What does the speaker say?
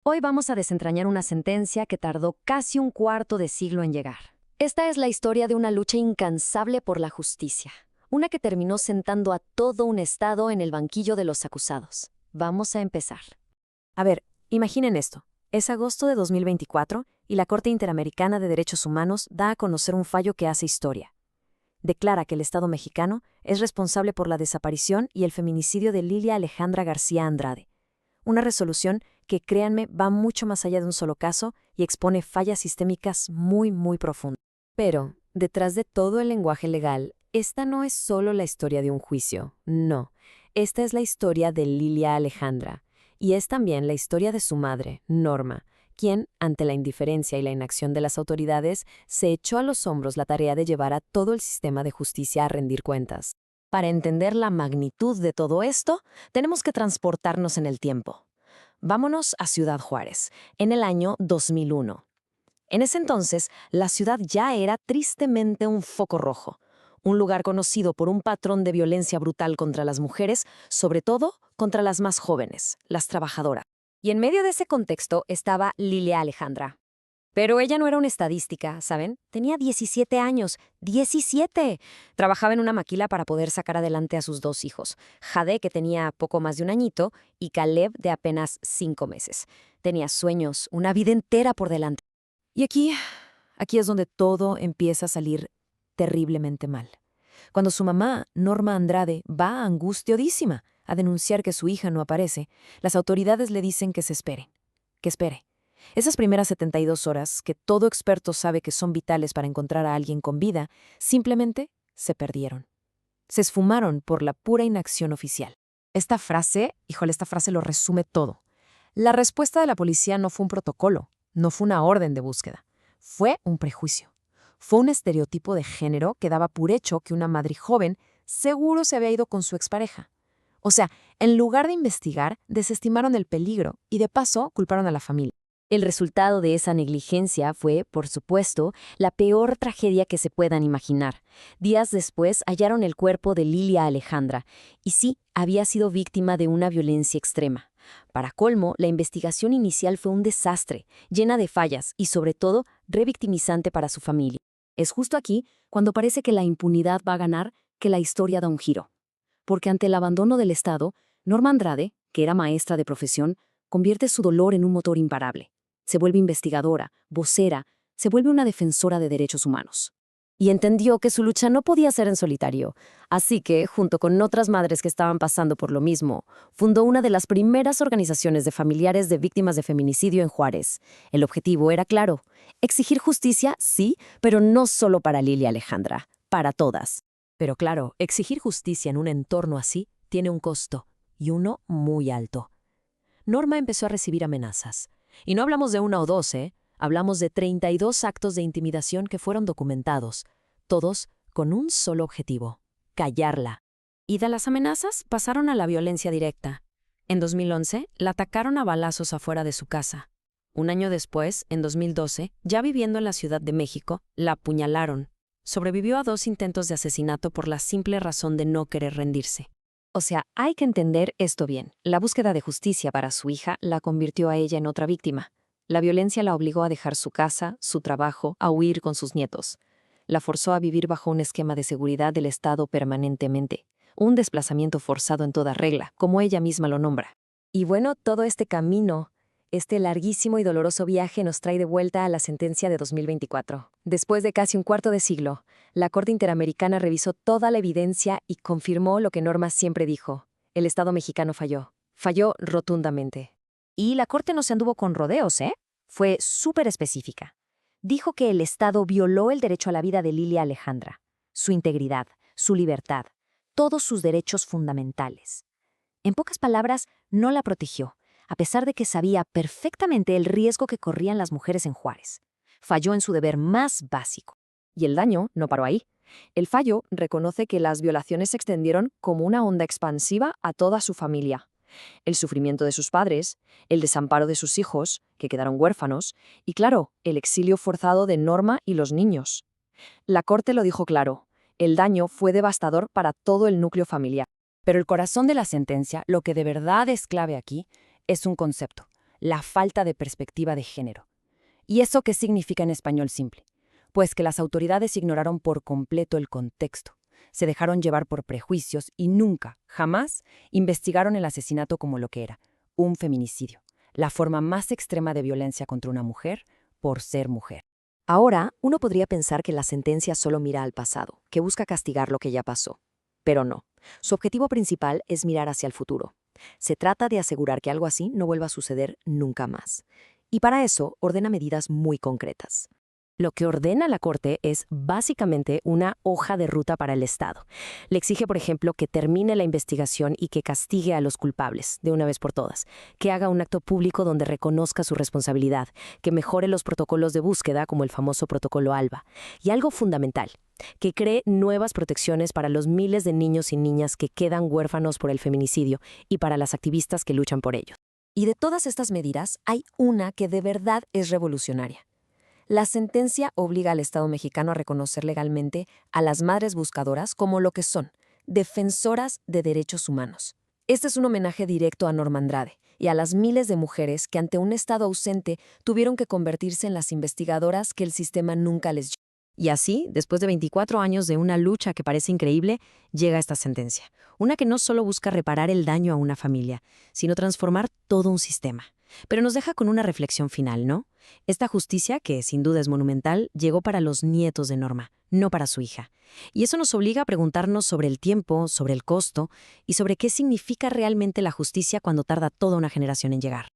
Hoy vamos a desentrañar una sentencia que tardó casi un cuarto de siglo en llegar. Esta es la historia de una lucha incansable por la justicia, una que terminó sentando a todo un estado en el banquillo de los acusados. Vamos a empezar. A ver, imaginen esto. Es agosto de 2024 y la Corte Interamericana de Derechos Humanos da a conocer un fallo que hace historia. Declara que el Estado mexicano es responsable por la desaparición y el feminicidio de Lilia Alejandra García Andrade. Una resolución que, créanme, va mucho más allá de un solo caso y expone fallas sistémicas muy profundas. Pero, detrás de todo el lenguaje legal, esta no es solo la historia de un juicio, no. Esta es la historia de Lilia Alejandra, y es también la historia de su madre, Norma, quien, ante la indiferencia y la inacción de las autoridades, se echó a los hombros la tarea de llevar a todo el sistema de justicia a rendir cuentas. Para entender la magnitud de todo esto, tenemos que transportarnos en el tiempo. Vámonos a Ciudad Juárez, en el año 2001. En ese entonces, la ciudad ya era tristemente un foco rojo, un lugar conocido por un patrón de violencia brutal contra las mujeres, sobre todo contra las más jóvenes, las trabajadoras. Y en medio de ese contexto estaba Lilia Alejandra. Pero ella no era una estadística, ¿saben? Tenía 17 años. ¡17! Trabajaba en una maquila para poder sacar adelante a sus dos hijos. Jade, que tenía poco más de un añito, y Caleb, de apenas 5 meses. Tenía sueños, una vida entera por delante. Y aquí es donde todo empieza a salir terriblemente mal. Cuando su mamá, Norma Andrade, va angustiadísima a denunciar que su hija no aparece, las autoridades le dicen que se espere, que espere. Esas primeras 72 horas, que todo experto sabe que son vitales para encontrar a alguien con vida, simplemente se perdieron. Se esfumaron por la pura inacción oficial. Esta frase lo resume todo. La respuesta de la policía no fue un protocolo, no fue una orden de búsqueda. Fue un prejuicio. Fue un estereotipo de género que daba por hecho que una madre joven seguro se había ido con su expareja. O sea, en lugar de investigar, desestimaron el peligro y de paso culparon a la familia. El resultado de esa negligencia fue, por supuesto, la peor tragedia que se puedan imaginar. Días después hallaron el cuerpo de Lilia Alejandra, y sí, había sido víctima de una violencia extrema. Para colmo, la investigación inicial fue un desastre, llena de fallas y, sobre todo, revictimizante para su familia. Es justo aquí, cuando parece que la impunidad va a ganar, que la historia da un giro. Porque ante el abandono del Estado, Norma Andrade, que era maestra de profesión, convierte su dolor en un motor imparable. Se vuelve investigadora, vocera, se vuelve una defensora de derechos humanos. Y entendió que su lucha no podía ser en solitario, así que, junto con otras madres que estaban pasando por lo mismo, fundó una de las primeras organizaciones de familiares de víctimas de feminicidio en Juárez. El objetivo era claro: exigir justicia, sí, pero no solo para Lilia Alejandra, para todas. Pero claro, exigir justicia en un entorno así tiene un costo, y uno muy alto. Norma empezó a recibir amenazas. Y no hablamos de una o dos, hablamos de 32 actos de intimidación que fueron documentados, todos con un solo objetivo: callarla. Y de las amenazas pasaron a la violencia directa. En 2011, la atacaron a balazos afuera de su casa. Un año después, en 2012, ya viviendo en la Ciudad de México, la apuñalaron. Sobrevivió a 2 intentos de asesinato por la simple razón de no querer rendirse. O sea, hay que entender esto bien. La búsqueda de justicia para su hija la convirtió a ella en otra víctima. La violencia la obligó a dejar su casa, su trabajo, a huir con sus nietos. La forzó a vivir bajo un esquema de seguridad del Estado permanentemente. Un desplazamiento forzado en toda regla, como ella misma lo nombra. Y bueno, todo este camino, este larguísimo y doloroso viaje nos trae de vuelta a la sentencia de 2024. Después de casi un cuarto de siglo, la Corte Interamericana revisó toda la evidencia y confirmó lo que Norma siempre dijo: el Estado mexicano falló. Falló rotundamente. Y la Corte no se anduvo con rodeos, ¿eh? Fue súper específica. Dijo que el Estado violó el derecho a la vida de Lilia Alejandra, su integridad, su libertad, todos sus derechos fundamentales. En pocas palabras, no la protegió, a pesar de que sabía perfectamente el riesgo que corrían las mujeres en Juárez. Falló en su deber más básico. Y el daño no paró ahí. El fallo reconoce que las violaciones se extendieron como una onda expansiva a toda su familia. El sufrimiento de sus padres, el desamparo de sus hijos, que quedaron huérfanos, y claro, el exilio forzado de Norma y los niños. La Corte lo dijo claro: el daño fue devastador para todo el núcleo familiar. Pero el corazón de la sentencia, lo que de verdad es clave aquí, es un concepto: la falta de perspectiva de género. ¿Y eso qué significa en español simple? Pues que las autoridades ignoraron por completo el contexto, se dejaron llevar por prejuicios y nunca, jamás, investigaron el asesinato como lo que era, un feminicidio, la forma más extrema de violencia contra una mujer por ser mujer. Ahora, uno podría pensar que la sentencia solo mira al pasado, que busca castigar lo que ya pasó. Pero no. Su objetivo principal es mirar hacia el futuro. Se trata de asegurar que algo así no vuelva a suceder nunca más. Y para eso ordena medidas muy concretas. Lo que ordena la Corte es básicamente una hoja de ruta para el Estado. Le exige, por ejemplo, que termine la investigación y que castigue a los culpables, de una vez por todas, que haga un acto público donde reconozca su responsabilidad, que mejore los protocolos de búsqueda, como el famoso protocolo ALBA, y algo fundamental, que cree nuevas protecciones para los miles de niños y niñas que quedan huérfanos por el feminicidio y para las activistas que luchan por ellos. Y de todas estas medidas, hay una que de verdad es revolucionaria. La sentencia obliga al Estado mexicano a reconocer legalmente a las madres buscadoras como lo que son, defensoras de derechos humanos. Este es un homenaje directo a Norma Andrade y a las miles de mujeres que ante un Estado ausente tuvieron que convertirse en las investigadoras que el sistema nunca les dio. Y así, después de 24 años de una lucha que parece increíble, llega esta sentencia. Una que no solo busca reparar el daño a una familia, sino transformar todo un sistema. Pero nos deja con una reflexión final, ¿no? Esta justicia, que sin duda es monumental, llegó para los nietos de Norma, no para su hija. Y eso nos obliga a preguntarnos sobre el tiempo, sobre el costo y sobre qué significa realmente la justicia cuando tarda toda una generación en llegar.